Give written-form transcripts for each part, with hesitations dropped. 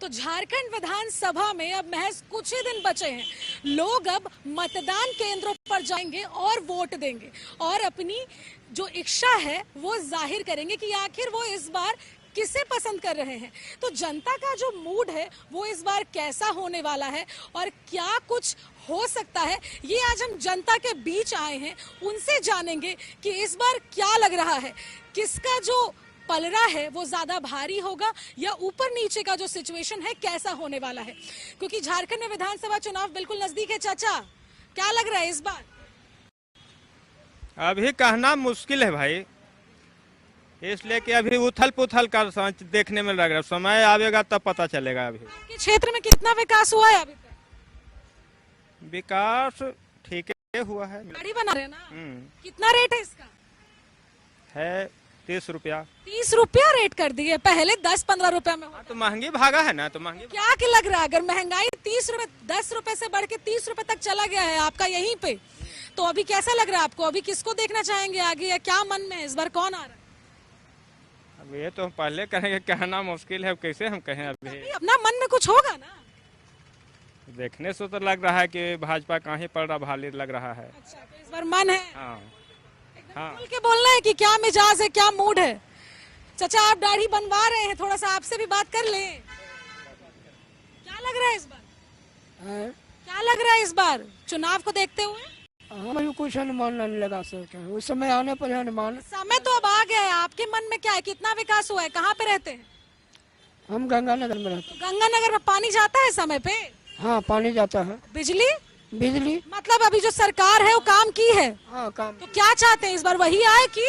तो झारखंड विधानसभा में अब महज कुछ ही दिन बचे हैं। लोग अब मतदान केंद्रों पर जाएंगे और वोट देंगे और अपनी जो इच्छा है वो जाहिर करेंगे कि आखिर वो इस बार किसे पसंद कर रहे हैं। तो जनता का जो मूड है वो इस बार कैसा होने वाला है और क्या कुछ हो सकता है, ये आज हम जनता के बीच आए हैं, उनसे जानेंगे कि इस बार क्या लग रहा है, किसका जो पलड़ा है वो ज्यादा भारी होगा या ऊपर नीचे का जो सिचुएशन है कैसा होने वाला है। क्योंकि झारखंड में विधानसभा चुनाव बिल्कुल नजदीक है। चाचा, क्या लग रहा है इस बार? अभी कहना मुश्किल है भाई, इसलिए कि अभी उथल पुथल का देखने में लग रहा है। समय आवेगा तब पता चलेगा। अभी आपके क्षेत्र में कितना विकास हुआ है अभी तक? विकास ठीक हुआ है। गाड़ी बना रहे हैं ना? कितना रेट है इसका? है 30 रुपया। 30 रुपया रेट कर दिए, पहले 10-15 रुपया में होता। तो महंगी भागा है ना, तो महंगी। क्या कि लग रहा है अगर महंगाई 30 रुपए 10 रुपए से बढ़ के 30 रुपए तक चला गया है आपका यहीं पे, तो अभी कैसा लग रहा है आपको? अभी किसको देखना चाहेंगे आगे या क्या मन में है इस बार कौन आ रहा है? अब ये तो हम पहले कहेंगे, कहना मुश्किल है, कैसे हम कहें। अभी अपना मन में कुछ होगा ना? देखने से तो लग रहा है कि भाजपा का ही पलड़ा भारी लग रहा है। अच्छा, तो इस बार मन है। हाँ हाँ। खुल के बोलना है कि क्या मिजाज है, क्या मूड है। चाचा, आप दाढ़ी बनवा रहे हैं, थोड़ा सा आपसे भी बात कर ले। क्या लग रहा है इस बार? क्या लग रहा है इस बार चुनाव को देखते हुए? हमें कुछ अनुमान नहीं लगा सकते, उस समय आने पर अनुमान। समय तो अब आ गया है, आपके मन में क्या है, कितना विकास हुआ है, कहाँ पे रहते हैं? हम गंगानगर में रहते हैं। गंगानगर में पानी जाता है समय पे? हाँ, पानी जाता है। बिजली? बिजली मतलब अभी जो सरकार है वो काम की है? हाँ, काम। तो क्या चाहते हैं इस बार वही आए कि?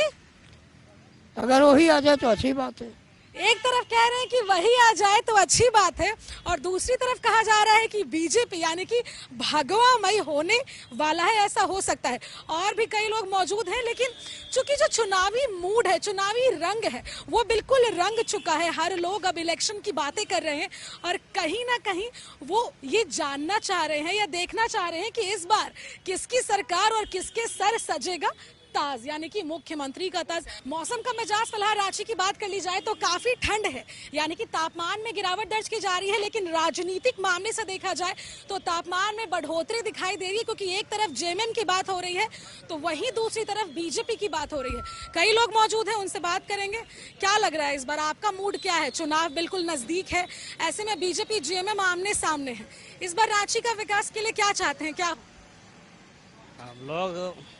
अगर वही आ जाए तो अच्छी बात है। एक तरफ कह रहे हैं कि वही आ जाए तो अच्छी बात है और दूसरी तरफ कहा जा रहा है कि बीजेपी यानी कि भगवामय होने वाला है, ऐसा हो सकता है। और भी कई लोग मौजूद हैं, लेकिन चूंकि जो चुनावी मूड है, चुनावी रंग है, वो बिल्कुल रंग चुका है। हर लोग अब इलेक्शन की बातें कर रहे हैं और कहीं ना कहीं वो ये जानना चाह रहे हैं या देखना चाह रहे हैं कि इस बार किसकी सरकार और किसके सर सजेगा ताज, यानी कि मुख्यमंत्री का ताज। मौसम का मिजाज फिलहाल रांची की बात कर ली जाए तो काफी ठंड है, यानी कि तापमान में गिरावट दर्ज की जा रही है। लेकिन राजनीतिक मामले से देखा जाए तो तापमान में बढ़ोतरी दिखाई दे रही है, क्योंकि एक तरफ जेएमएम की बात हो रही है तो वहीं दूसरी तरफ बीजेपी की बात हो रही है। कई लोग मौजूद हैं, उनसे बात करेंगे। क्या लग रहा है इस बार आपका मूड क्या है? चुनाव बिल्कुल नजदीक है, ऐसे में बीजेपी जेएमएम आमने सामने है। इस बार रांची का विकास के लिए क्या चाहते हैं? क्या हम लोग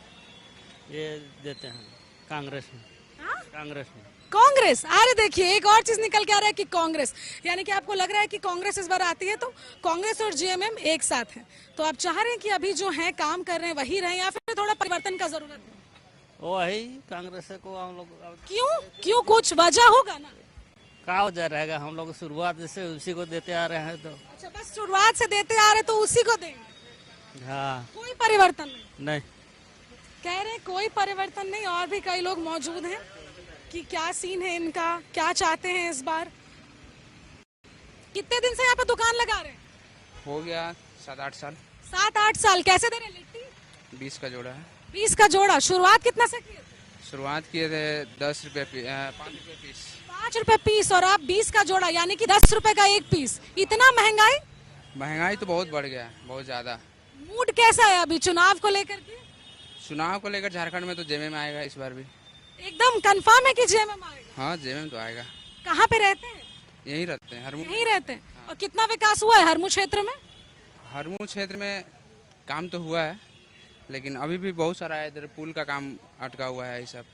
ये देते हैं कांग्रेस में। हाँ? कांग्रेस में। कांग्रेस? अरे देखिए, एक और चीज निकल के आ रहा है कि कांग्रेस, यानी कि आपको लग रहा है कि कांग्रेस इस बार आती है तो कांग्रेस और जेएमएम एक साथ है। तो आप चाह रहे हैं कि अभी जो है काम कर रहे हैं वही रहे या फिर थोड़ा परिवर्तन का जरूरत है? वही कांग्रेस को हम लोग। क्यों कुछ वजह होगा ना? क्या वजह रहेगा, हम लोग शुरुआत से उसी को देते आ रहे हैं। तो अच्छा, बस शुरुआत से देते आ रहे तो उसी को देंगे? हाँ। कोई परिवर्तन नहीं कह रहे हैं, कोई परिवर्तन नहीं। और भी कई लोग मौजूद हैं कि क्या सीन है इनका, क्या चाहते हैं इस बार। कितने दिन से यहाँ पे दुकान लगा रहे हैं? हो गया 7-8 साल। 7-8 साल। कैसे दे रहे हैं लिट्टी? 20 का जोड़ा है। 20 का जोड़ा। शुरुआत कितना से किए थे? शुरुआत किए थे 10 रुपये 5 रुपये पीस। 5 रुपए पीस और आप 20 का जोड़ा, यानी कि 10 रुपए का एक पीस। इतना महंगाई? महंगाई तो बहुत बढ़ गया, बहुत ज्यादा। मूड कैसा है अभी चुनाव को लेकर के? चुनाव को लेकर झारखंड में तो जेएमएम आएगा इस बार भी। एकदम कंफर्म है कि जेएमएम आएगा? हाँ, जेएमएम तो आएगा। कहाँ पे रहते हैं? यहीं रहते हैं, हरमू। यहीं रहते हैं। और कितना विकास हुआ है हरमू क्षेत्र में? हरमू क्षेत्र में काम तो हुआ है, लेकिन अभी भी बहुत सारा है। इधर पुल का काम अटका हुआ है, ये सब।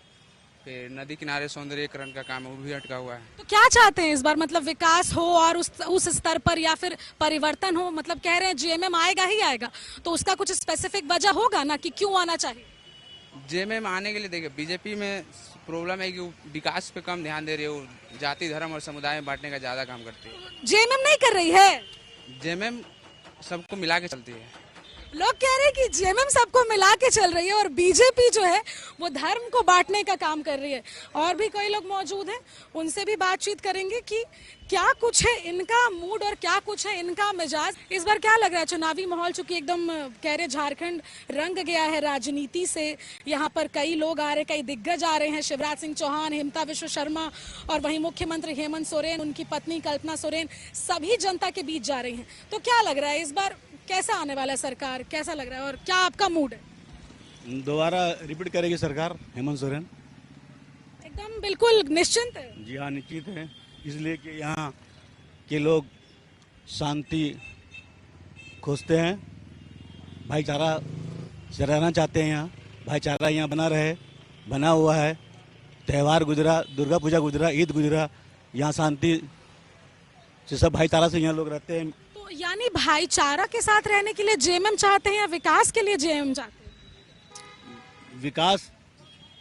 फिर नदी किनारे सौंदर्यीकरण का काम वो भी अटका हुआ है। तो क्या चाहते हैं इस बार, मतलब विकास हो और उस स्तर पर या फिर परिवर्तन हो? मतलब कह रहे हैं जेएमएम आएगा ही आएगा, तो उसका कुछ स्पेसिफिक वजह होगा ना कि क्यों आना चाहिए? जेएमएम आने के लिए देखिए, बीजेपी में प्रॉब्लम है कि वो विकास पे कम ध्यान दे रही है, वो जाति धर्म और समुदाय में बांटने का ज्यादा काम करती है। जेएमएम नहीं कर रही है? जेएमएम सबको मिला के चलती है। लोग कह रहे हैं कि जेएमएम सबको मिला के चल रही है और बीजेपी जो है वो धर्म को बांटने का काम कर रही है। और भी कई लोग मौजूद हैं, उनसे भी बातचीत करेंगे कि क्या कुछ है इनका मूड और क्या कुछ है इनका मिजाज। इस बार क्या लग रहा है चुनावी माहौल, चूंकि एकदम कह रहे झारखंड रंग गया है राजनीति से, यहाँ पर कई लोग आ रहे, कई दिग्गज आ रहे हैं, शिवराज सिंह चौहान, हिमंता बिस्वा शर्मा और वहीं मुख्यमंत्री हेमंत सोरेन, उनकी पत्नी कल्पना सोरेन, सभी जनता के बीच जा रही हैं। तो क्या लग रहा है इस बार कैसा आने वाला है सरकार, कैसा लग रहा है और क्या आपका मूड है? दोबारा रिपीट करेगी सरकार हेमंत सोरेन। एकदम बिल्कुल निश्चिंत है? जी हाँ, निश्चित है, इसलिए कि यहाँ के लोग शांति खोजते हैं, भाईचारा से रहना चाहते हैं। यहाँ भाईचारा यहाँ बना हुआ है। त्यौहार गुजरा, दुर्गा पूजा गुजरा, ईद गुजरा, यहाँ शांति से सब भाईचारा से यहाँ लोग रहते हैं। तो यानी भाईचारा के साथ रहने के लिए जेएमएम चाहते हैं या विकास के लिए जेएमएम चाहते हैं? विकास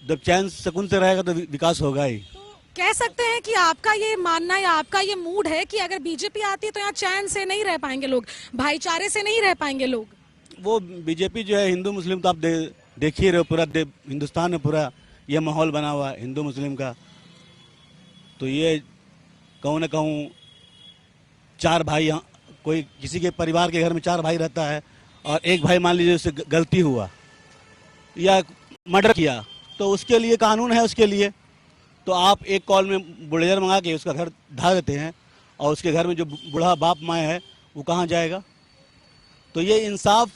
जब चैन सुकून से रहेगा तो विकास होगा ही। तो कह सकते हैं कि आपका ये मानना या आपका ये मूड है कि अगर बीजेपी आती है तो यहाँ चैन से नहीं रह पाएंगे लोग, भाईचारे से नहीं रह पाएंगे लोग? वो बीजेपी जो है, हिंदू मुस्लिम तो आप देख ही रहे हो, पूरा हिंदुस्तान में पूरा ये माहौल बना हुआ है हिंदू मुस्लिम का। तो ये कहूँ ना कहूँ, चार भाई यहाँ, कोई किसी के परिवार के घर में चार भाई रहता है और एक भाई मान लीजिए उससे गलती हुआ या मर्डर किया तो उसके लिए कानून है उसके लिए। तो आप एक कॉल में बुलडोजर मंगा के उसका घर ढा देते हैं और उसके घर में जो बूढ़ा बाप माँ है वो कहाँ जाएगा? तो ये इंसाफ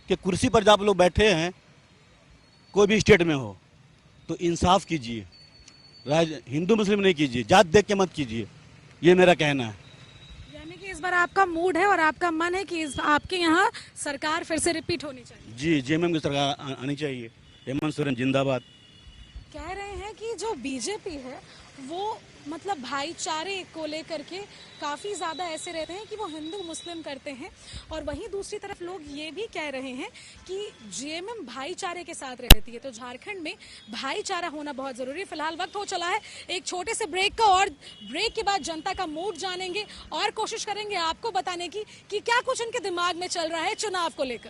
के कुर्सी पर जब आप लोग बैठे हैं, कोई भी स्टेट में हो, तो इंसाफ कीजिए, हिंदू मुस्लिम नहीं कीजिए, जात देख के मत कीजिए, ये मेरा कहना है। यानी कि इस बार आपका मूड है और आपका मन है कि आपके यहाँ सरकार फिर से रिपीट होनी चाहिए? जी, जेएमएम की सरकार आनी चाहिए, हेमंत सोरेन जिंदाबाद। कह रहे हैं कि जो बीजेपी है वो मतलब भाईचारे को लेकर के काफी ज्यादा ऐसे रहते हैं कि वो हिंदू मुस्लिम करते हैं, और वहीं दूसरी तरफ लोग ये भी कह रहे हैं कि जेएमएम भाईचारे के साथ रहती है। तो झारखंड में भाईचारा होना बहुत जरूरी है। फिलहाल वक्त हो चला है एक छोटे से ब्रेक का, और ब्रेक के बाद जनता का मूड जानेंगे और कोशिश करेंगे आपको बताने की कि क्या कुछ उनके दिमाग में चल रहा है चुनाव को लेकर।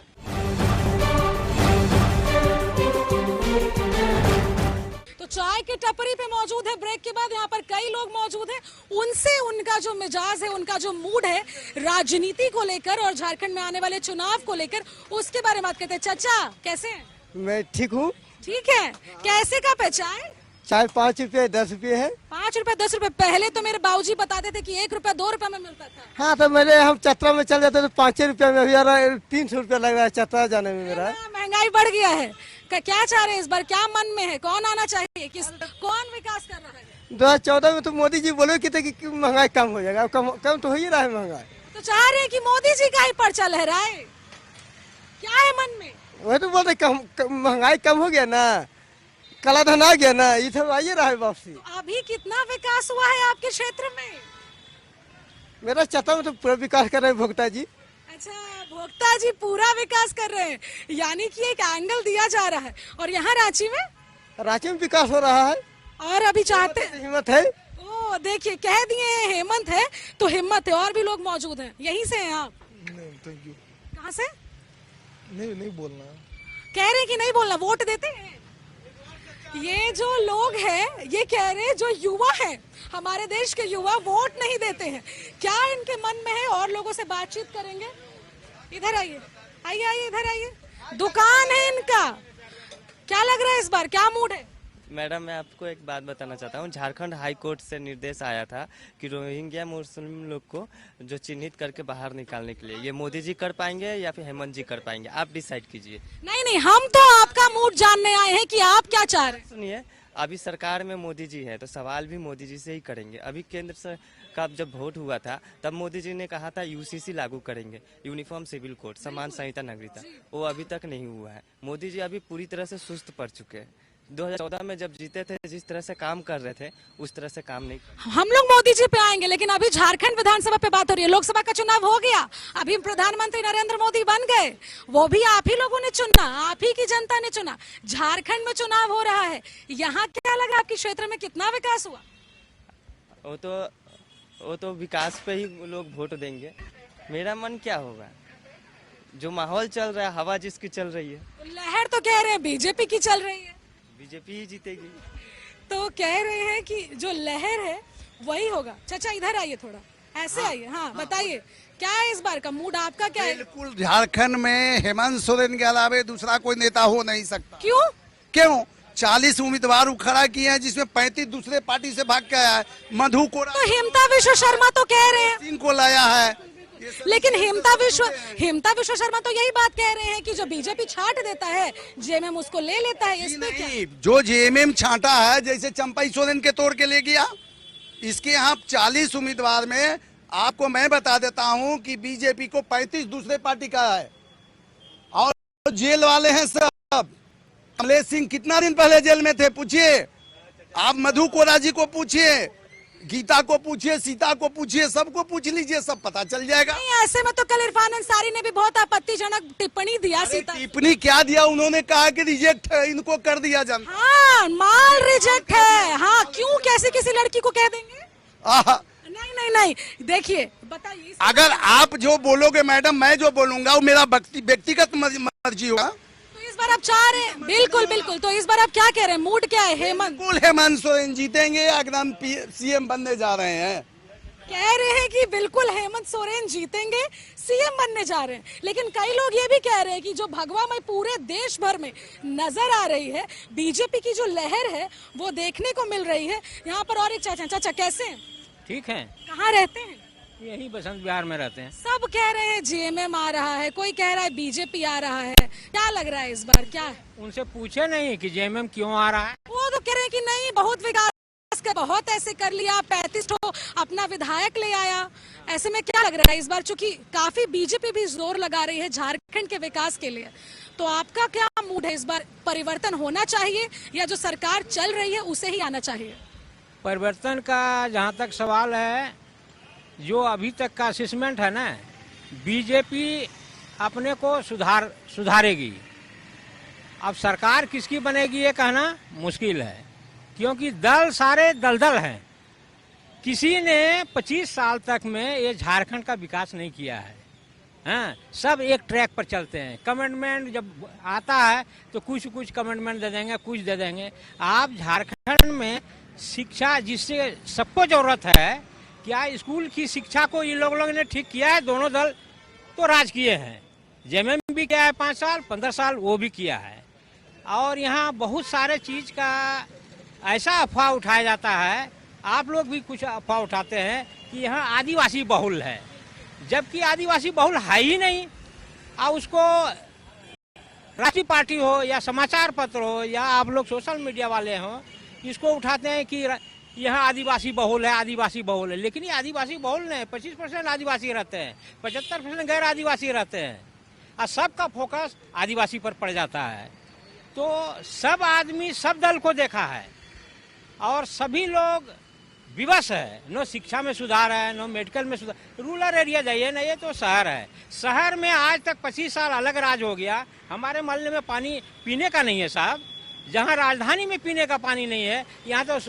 तो चाय की टपरी पे मौजूद है ब्रेक के बाद, यहाँ पर कई लोग मौजूद हैं, उनसे उनका जो मिजाज है, उनका जो मूड है राजनीति को लेकर और झारखंड में आने वाले चुनाव को लेकर, उसके बारे में बात करते हैं। चाचा कैसे हैं? मैं ठीक हूँ। ठीक है। कैसे का पे चाय? चाय 5 रुपये 10 रुपये है। 5 रुपए 10 रुपए। पहले तो मेरे बाबूजी बताते थे कि 1 रुपया 2 रुपए में मिलता था। हाँ, तो हम चतरा में चल जाते तो 5 रुपये में, अभी 300 रुपया लग रहा है चतरा जाने में मेरा। महंगाई बढ़ गया है। क्या चाह रहे हैं इस बार, क्या मन में है, कौन आना चाहिए, कौन विकास कर रहा है? 2014 में तो मोदी जी बोले कि महंगाई कम हो जाएगा, कम तो हो ही रहा है महंगाई। तो चाह रहे हैं कि मोदी जी का ही पर्चा लहराए, क्या है मन में? वही तो बोलते महंगाई कम हो गया ना, काला धन आ गया ना, ये सब आइए रहा है वापसी। तो अभी कितना विकास हुआ है आपके क्षेत्र में? मेरा चतरा में तो पूरा विकास कर रहे हैं भोक्ता जी। अच्छा, भोक्ता जी पूरा विकास कर रहे हैं, यानी कि एक एंगल दिया जा रहा है। और यहाँ रांची में विकास हो रहा है और अभी चाहते हिम्मत है। ओ देखिए, कह दिए हेमंत है तो हिम्मत है। और भी लोग मौजूद हैं, यहीं से हैं आप? नहीं, थैंक यू। कहाँ से? नहीं बोलना। कह रहे हैं कि नहीं बोलना, वोट देते हैं। ये जो लोग हैं ये कह रहे हैं जो युवा है, हमारे देश के युवा वोट नहीं देते हैं। क्या इनके मन में है, और लोगों से बातचीत करेंगे। इधर आइए, आइए इधर आइए, दुकान है इनका। क्या लग रहा है इस बार, क्या मूड है? मैडम, मैं आपको एक बात बताना चाहता हूँ। झारखंड हाई कोर्ट से निर्देश आया था कि रोहिंग्या मुस्लिम लोग को जो चिन्हित करके बाहर निकालने के लिए, ये मोदी जी कर पाएंगे या फिर हेमंत जी कर पाएंगे, आप डिसाइड कीजिए। नहीं, हम तो आपका मूड जानने आए हैं कि आप क्या चाह रहे हैं। सुनिए, अभी सरकार में मोदी जी है तो सवाल भी मोदी जी से ही करेंगे। अभी केंद्र से का जब वोट हुआ था तब मोदी जी ने कहा था यूसीसी लागू करेंगे, यूनिफॉर्म सिविल कोड, समान संहिता नागरिकता, वो अभी तक नहीं हुआ है। मोदी जी अभी पूरी तरह से सुस्त पड़ चुके हैं। 2014 में जब जीते थे, जिस तरह से काम कर रहे थे उस तरह से काम नहीं। हम लोग मोदी जी पे आएंगे, लेकिन अभी झारखंड विधानसभा पे बात हो रही है। लोकसभा का चुनाव हो गया, अभी प्रधानमंत्री नरेंद्र मोदी बन गए, वो भी आप ही लोगों ने चुना, आप ही की जनता ने चुना। झारखंड में चुनाव हो रहा है, यहाँ क्या लगा आपके क्षेत्र में कितना विकास हुआ? वो तो विकास पे ही लोग वोट देंगे। मेरा मन क्या होगा, जो माहौल चल रहा है, हवा जिसकी चल रही है, लहर तो कह रहे हैं बीजेपी की चल रही है, बीजेपी ही जीतेगी। तो कह रहे हैं कि जो लहर है वही होगा। चाचा इधर आइए थोड़ा, ऐसे आइए, हाँ बताइए क्या है इस बार का मूड, आपका क्या है? बिल्कुल झारखंड में हेमंत सोरेन के अलावा दूसरा कोई नेता हो नहीं सकता। क्यों? क्यों? 40 उम्मीदवार खड़ा किए हैं जिसमें 35 दूसरे पार्टी से भाग के आया है। मधु कोरा तो हेमंता विश्व शर्मा तो कह रहे हैं, सिंह को लाया है। लेकिन हेमंता विश्व शर्मा तो यही बात कह रहे हैं कि जो बीजेपी छाट देता है जेएमएम उसको ले लेता है। इस पे क्या? नहीं, जो जेएमएम छांटा है, जैसे चंपई सोरेन के तोड़ के ले गया, इसके यहाँ 40 उम्मीदवार में आपको मैं बता देता हूं कि बीजेपी को 35 दूसरे पार्टी का है और जेल वाले हैं सब। कमलेश सिंह कितना दिन पहले जेल में थे, पूछिए आप। मधु कोरा जी को पूछिए, गीता को पूछिए, सीता को पूछिए, सबको पूछ लीजिए, सब पता चल जाएगा। नहीं, ऐसे में तो कल इरफान अंसारी ने भी बहुत आपत्तिजनक टिप्पणी दिया सीता। टिप्पणी क्या दिया? उन्होंने कहा कि रिजेक्ट है, इनको कर दिया जाए। हाँ, माल रिजेक्ट है। हाँ, क्यों? कैसे किसी लड़की को कह देंगे? नहीं नहीं नहीं, देखिए बताइए। अगर आप जो बोलोगे मैडम, मैं जो बोलूंगा वो मेरा व्यक्तिगत मर्जी होगा। तो इस बार आप चाह रहे हैं? बिल्कुल बिल्कुल। तो इस बार आप क्या कह रहे हैं, मूड क्या है? हेमंत सोरेन जीतेंगे, एकदम सीएम बनने जा रहे हैं। कह रहे हैं कि बिल्कुल हेमंत सोरेन जीतेंगे, सीएम बनने जा रहे हैं। लेकिन कई लोग ये भी कह रहे हैं कि जो भगवा मई पूरे देश भर में नजर आ रही है, बीजेपी की जो लहर है वो देखने को मिल रही है। यहाँ पर और एक चाचा कैसे हैं? ठीक है। कहाँ रहते हैं? यही बसंत विहार में रहते हैं। सब कह रहे हैं जेएमएम आ रहा है, कोई कह रहा है बीजेपी आ रहा है। क्या लग रहा है इस बार, क्या है? उनसे पूछे नहीं कि जेएमएम क्यों आ रहा है। वो तो कह रहे हैं कि नहीं, बहुत विकास कर, बहुत ऐसे कर लिया, 35 तो अपना विधायक ले आया। ऐसे में क्या लग रहा है इस बार, चूंकि काफी बीजेपी भी जोर लगा रही है झारखंड के विकास के लिए, तो आपका क्या मूड है इस बार? परिवर्तन होना चाहिए या जो सरकार चल रही है उसे ही आना चाहिए? परिवर्तन का जहाँ तक सवाल है, जो अभी तक का असेसमेंट है ना, बीजेपी अपने को सुधारेगी। अब सरकार किसकी बनेगी ये कहना मुश्किल है, क्योंकि दल सारे दलदल हैं। किसी ने 25 साल तक में ये झारखंड का विकास नहीं किया है। हाँ, सब एक ट्रैक पर चलते हैं। कमेंटमेंट जब आता है तो कुछ कमेंटमेंट दे देंगे, कुछ दे देंगे। आप झारखंड में शिक्षा जिससे सबको जरूरत है, क्या स्कूल की शिक्षा को ये लोगों ने ठीक किया है? दोनों दल तो राज किए हैं, जेएमएम भी किया है 5 साल 15 साल, वो भी किया है। और यहाँ बहुत सारे चीज का ऐसा अफवाह उठाया जाता है, आप लोग भी कुछ अफवाह उठाते हैं कि यहाँ आदिवासी बहुल है, जबकि आदिवासी बहुल है ही नहीं। और उसको राष्ट्रीय पार्टी हो या समाचार पत्र हो या आप लोग सोशल मीडिया वाले हो, इसको उठाते हैं कि यहाँ आदिवासी बहुल है, आदिवासी बहुल है। लेकिन ये आदिवासी बहुल नहीं, 25% आदिवासी रहते हैं, 75% गैर आदिवासी रहते हैं, और सबका फोकस आदिवासी पर पड़ जाता है। तो सब आदमी सब दल को देखा है और सभी लोग विवश है। नो शिक्षा में सुधार है, नो मेडिकल में सुधार। रूरल एरिया जाइए ना, ये तो शहर है। शहर में आज तक 25 साल अलग राज हो गया। हमारे मोहल्ले में पानी पीने का नहीं है साहब, जहाँ राजधानी में पीने का पानी नहीं है, यहाँ तो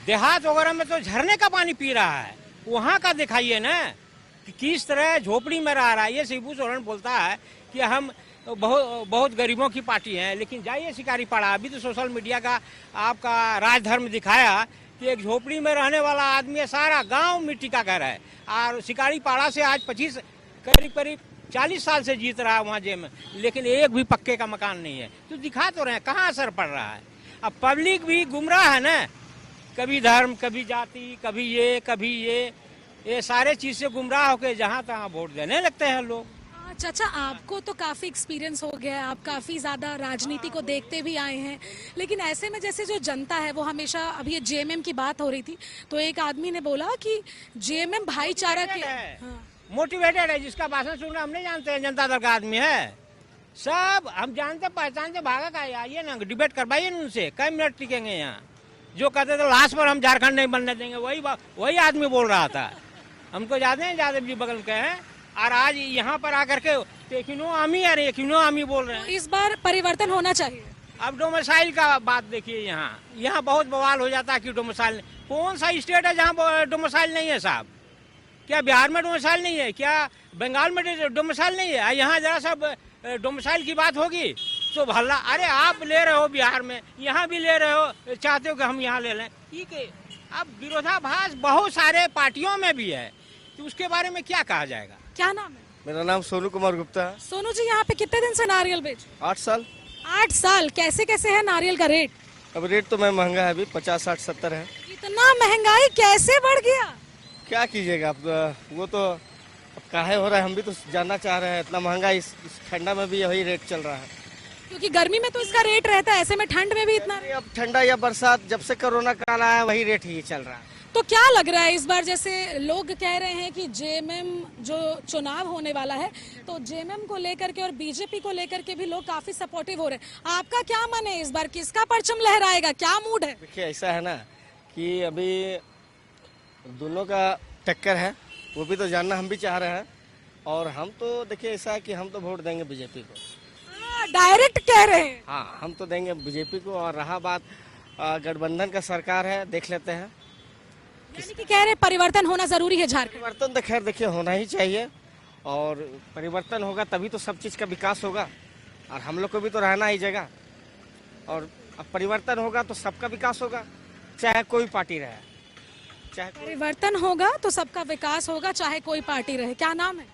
देहात वगैरह में तो झरने का पानी पी रहा है। वहाँ का दिखाइए ना कि किस तरह झोपड़ी में रह रहा है। ये शिबू सोरेन बोलता है कि हम बहुत गरीबों की पार्टी है, लेकिन जाइए शिकारीपाड़ा, अभी तो सोशल मीडिया का आपका राजधर्म दिखाया कि एक झोपड़ी में रहने वाला आदमी है, सारा गांव मिट्टी का घर है। और शिकारीपाड़ा से आज 25 करीब 40 साल से जीत रहा है वहाँ जेम, लेकिन एक भी पक्के का मकान नहीं है। तो दिखा तो रहे हैं कहाँ असर पड़ रहा है। अब पब्लिक भी गुमराह है ना, कभी धर्म, कभी जाति, कभी ये सारे चीज से गुमराह होकर जहाँ तहाँ वोट देने लगते हैं लोग। चाचा, आपको तो काफी एक्सपीरियंस हो गया है, आप काफी ज्यादा राजनीति को देखते भी आए हैं, लेकिन ऐसे में जैसे जो जनता है वो हमेशा, अभी ये जेएमएम की बात हो रही थी तो एक आदमी ने बोला कि जेएमएम भाईचारा के मोटिवेटेड है। जिसका भाषण सुनना हम नहीं जानते हैं, जनता दल का आदमी है, सब हम जानते पहचानते, भागा का आइए ना, डिबेट करवाइए ना उनसे, कई मिनट टिकेंगे यहाँ। जो कहते थे लास्ट पर हम झारखंड नहीं बनने देंगे, वही आदमी बोल रहा था। हमको याद है, यादव जी बगल के हैं, और आज यहाँ पर आकर के एकिनो आमी बोल रहे हैं। इस बार परिवर्तन होना चाहिए। अब डोमिसाइल का बात देखिए, यहाँ बहुत बवाल हो जाता है कि डोमिसाइल, कौन सा स्टेट है जहाँ डोमिसाइल नहीं है साहब? क्या बिहार में डोमिसाइल नहीं है? क्या बंगाल में डोमिसाइल नहीं है? यहाँ जरा सा डोमिसाइल की बात होगी तो भला, अरे आप ले रहे हो बिहार में, यहाँ भी ले रहे हो, चाहते हो कि हम यहाँ ले लें, ठीक है। अब विरोधाभास बहुत सारे पार्टियों में भी है, तो उसके बारे में क्या कहा जाएगा? क्या नाम है? मेरा नाम सोनू कुमार गुप्ता है। सोनू जी, यहाँ पे कितने दिन से नारियल बेच? 8 साल। 8 साल। कैसे कैसे है नारियल का रेट? अब रेट तो मैं महंगा है, अभी 50, 60, 70 है। इतना महंगाई कैसे बढ़ गया? क्या कीजिएगा अब, वो तो अब काहे हो रहा है, हम भी तो जानना चाह रहे हैं। इतना महंगा इस ठंडा में भी यही रेट चल रहा है। क्योंकि गर्मी में तो इसका रेट रहता है, ऐसे में ठंड में भी इतना। अब ठंडा या बरसात, जब से कोरोना काल आया वही रेट ही चल रहा है। तो क्या लग रहा है इस बार, जैसे लोग कह रहे हैं कि जेएमएम जो चुनाव होने वाला है, तो जेएमएम को लेकर के और बीजेपी को लेकर के भी लोग काफी सपोर्टिव हो रहे हैं। आपका क्या मन है इस बार, किसका परचम लहराएगा, क्या मूड है? देखिए ऐसा है ना कि अभी दोनों का टक्कर है, वो भी तो जानना हम भी चाह रहे हैं। और हम तो देखिए ऐसा है कि हम तो वोट देंगे बीजेपी को। डायरेक्ट कह रहे हैं? हाँ, हम तो देंगे बीजेपी को। और रहा बात गठबंधन का सरकार है, देख लेते हैं। यानी कि कह रहे परिवर्तन होना जरूरी है झारखंड। परिवर्तन तो खैर देखिए होना ही चाहिए, और परिवर्तन होगा तभी तो सब चीज का विकास होगा, और हम लोग को भी तो रहना ही जगह। और अब परिवर्तन होगा तो सबका विकास होगा, चाहे कोई पार्टी रहे। चाहे परिवर्तन होगा तो सबका विकास होगा, चाहे कोई पार्टी रहे। क्या नाम है?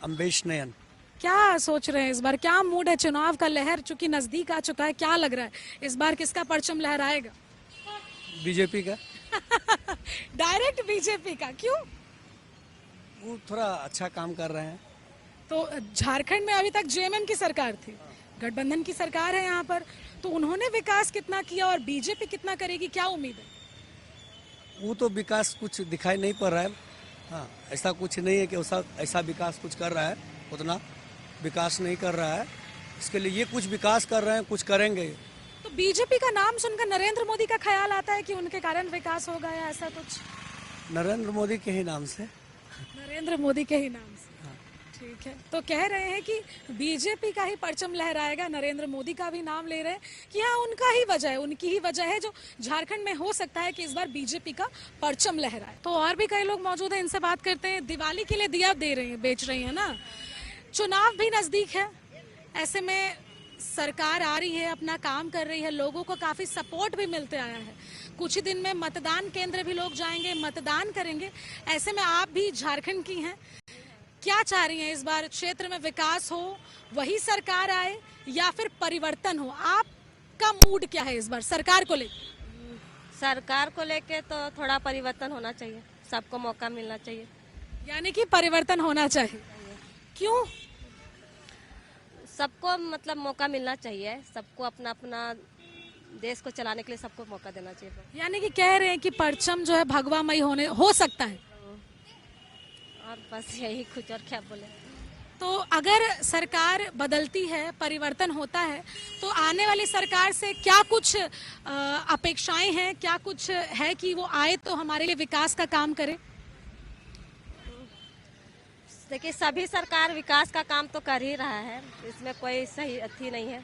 अम्बेश नयन। क्या सोच रहे हैं इस बार, क्या मूड है? चुनाव का लहर चूंकि नजदीक आ चुका है, क्या लग रहा है इस बार किसका परचम लहराएगा? बीजेपी का। डायरेक्ट बीजेपी का, क्यों? वो थोड़ा अच्छा काम कर रहे हैं। तो झारखंड में अभी तक जेएमएम की सरकार थी, गठबंधन की सरकार है यहाँ पर, तो उन्होंने विकास कितना किया और बीजेपी कितना करेगी, क्या उम्मीद है? वो तो विकास कुछ दिखाई नहीं पड़ रहा है। हाँ, ऐसा कुछ नहीं है कि ऐसा विकास कुछ कर रहा है, उतना विकास नहीं कर रहा है। इसके लिए ये कुछ विकास कर रहे हैं, कुछ करेंगे। तो बीजेपी का नाम सुनकर नरेंद्र मोदी का ख्याल आता है कि उनके कारण विकास होगा, या ऐसा कुछ? नरेंद्र मोदी के ही नाम से। नरेंद्र मोदी के ही नाम से, ठीक है। तो कह रहे हैं कि बीजेपी का ही परचम लहराएगा, नरेंद्र मोदी का भी नाम ले रहे हैं कि हाँ उनका ही वजह है, उनकी ही वजह है जो झारखंड में हो सकता है कि इस बार बीजेपी का परचम लहराए। तो और भी कई लोग मौजूद हैं, इनसे बात करते हैं। दिवाली के लिए दिया दे रही हैं, बेच रही है ना, चुनाव भी नजदीक है, ऐसे में सरकार आ रही है, अपना काम कर रही है, लोगों को काफी सपोर्ट भी मिलते आया है। कुछ ही दिन में मतदान केंद्र भी लोग जाएंगे, मतदान करेंगे। ऐसे में आप भी झारखंड की हैं, क्या चाह रही हैं इस बार? क्षेत्र में विकास हो, वही सरकार आए, या फिर परिवर्तन हो? आपका मूड क्या है इस बार सरकार को लेकर? सरकार को लेके तो थोड़ा परिवर्तन होना चाहिए, सबको मौका मिलना चाहिए। यानी कि परिवर्तन होना चाहिए, क्यों? सबको मतलब मौका मिलना चाहिए, सबको अपना अपना देश को चलाने के लिए सबको मौका देना चाहिए। यानी कि कह रहे हैं कि परचम जो है भगवामयी होने हो सकता है, और बस यही कुछ, और क्या बोले। तो अगर सरकार बदलती है, परिवर्तन होता है, तो आने वाली सरकार से क्या कुछ अपेक्षाएं हैं, क्या कुछ है कि वो आए तो हमारे लिए विकास का काम करे? देखिए, सभी सरकार विकास का काम तो कर ही रहा है, इसमें कोई सही अथी नहीं है,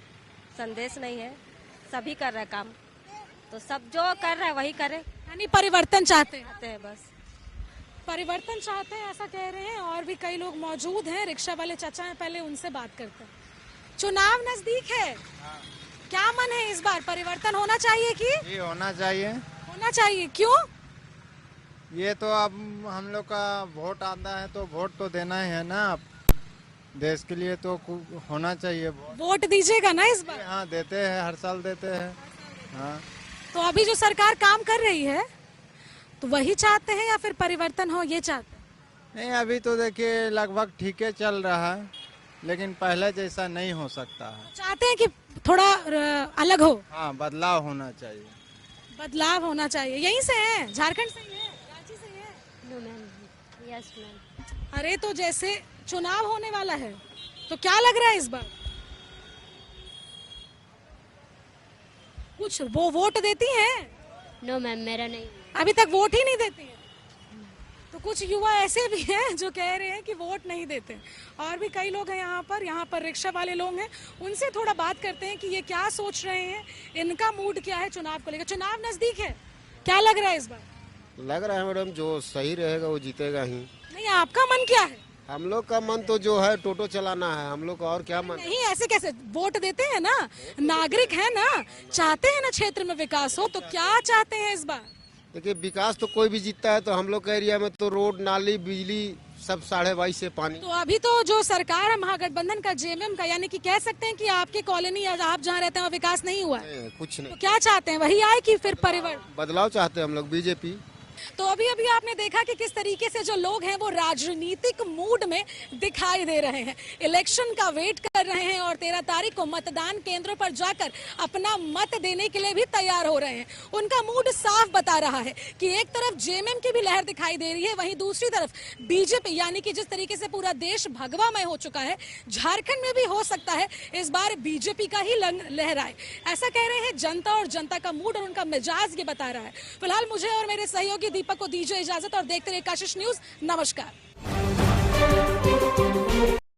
संदेश नहीं है, सभी कर रहे काम, तो सब जो कर रहे हैं वही करे। यानी परिवर्तन चाहते हैं, बस परिवर्तन चाहते हैं, ऐसा कह रहे हैं। और भी कई लोग मौजूद हैं, रिक्शा वाले चाचा हैं, पहले उनसे बात करते हैं। चुनाव नजदीक है, क्या मन है इस बार, परिवर्तन होना चाहिए कि? जी होना चाहिए। होना चाहिए, क्यों? ये तो अब हम लोग का वोट आता है तो वोट तो देना ही है ना, देश के लिए तो होना चाहिए। वोट दीजिएगा ना इस बार? हाँ देते हैं, हर साल देते हैं। हाँ, तो अभी जो सरकार काम कर रही है तो वही चाहते हैं या फिर परिवर्तन हो, ये चाहते हैं? नहीं, अभी तो देखिए लगभग ठीक है चल रहा है, लेकिन पहले जैसा नहीं हो सकता है। चाहते हैं कि थोड़ा अलग हो? हाँ, बदलाव होना चाहिए। बदलाव होना चाहिए। यहीं से है, झारखंड से ही है, रांची से ही है? No ma'am, yes ma'am. अरे तो जैसे चुनाव होने वाला है तो क्या लग रहा है इस बार, कुछ वो वोट देती हैं? नो मैम, मेरा नहीं, अभी तक वोट ही नहीं देती है। तो कुछ युवा ऐसे भी हैं जो कह रहे हैं कि वोट नहीं देते। और भी कई लोग हैं यहाँ पर रिक्शा वाले लोग हैं, उनसे थोड़ा बात करते हैं कि ये क्या सोच रहे हैं, इनका मूड क्या है चुनाव को लेकर। चुनाव नजदीक है, क्या लग रहा है इस बार? लग रहा है मैडम जो सही रहेगा वो जीतेगा ही। नहीं, आपका मन क्या है? हम लोग का मन तो जो है टोटो चलाना है, हम लोग का और क्या मन। नहीं, ऐसे कैसे? वोट देते हैं ना, नागरिक है ना, चाहते हैं ना क्षेत्र में विकास हो, तो क्या चाहते हैं इस बार? देखिए विकास तो कोई भी जीतता है, तो हम लोग का एरिया में तो रोड नाली बिजली सब 22.5 से पानी। तो अभी तो जो सरकार है महागठबंधन का, जेएमएम का, यानी कि कह सकते हैं कि आपकी कॉलोनी या आप जहाँ रहते हैं वहाँ विकास नहीं हुआ है। कुछ नहीं। तो क्या चाहते हैं, वही आए कि फिर परिवर्तन? बदलाव चाहते हैं हम लोग, बीजेपी। तो अभी अभी आपने देखा कि किस तरीके से जो लोग हैं वो राजनीतिक मूड में दिखाई दे रहे हैं, इलेक्शन का वेट कर रहे हैं और 13 तारीख को मतदान केंद्रों पर जाकर अपना मत देने के लिए भी तैयार हो रहे हैं। उनका मूड साफ बता रहा है कि एक तरफ जेएमएम की भी लहर दिखाई दे रही है, वहीं दूसरी तरफ बीजेपी, यानी कि जिस तरीके से पूरा देश भगवामय हो चुका है, झारखंड में भी हो सकता है इस बार बीजेपी का ही लहराए। ऐसा कह रहे हैं जनता, और जनता का मूड और उनका मिजाज ये बता रहा है। फिलहाल मुझे और मेरे सहयोगी दीपक को दीजिए इजाजत और देखते रहिए कशिश न्यूज। नमस्कार।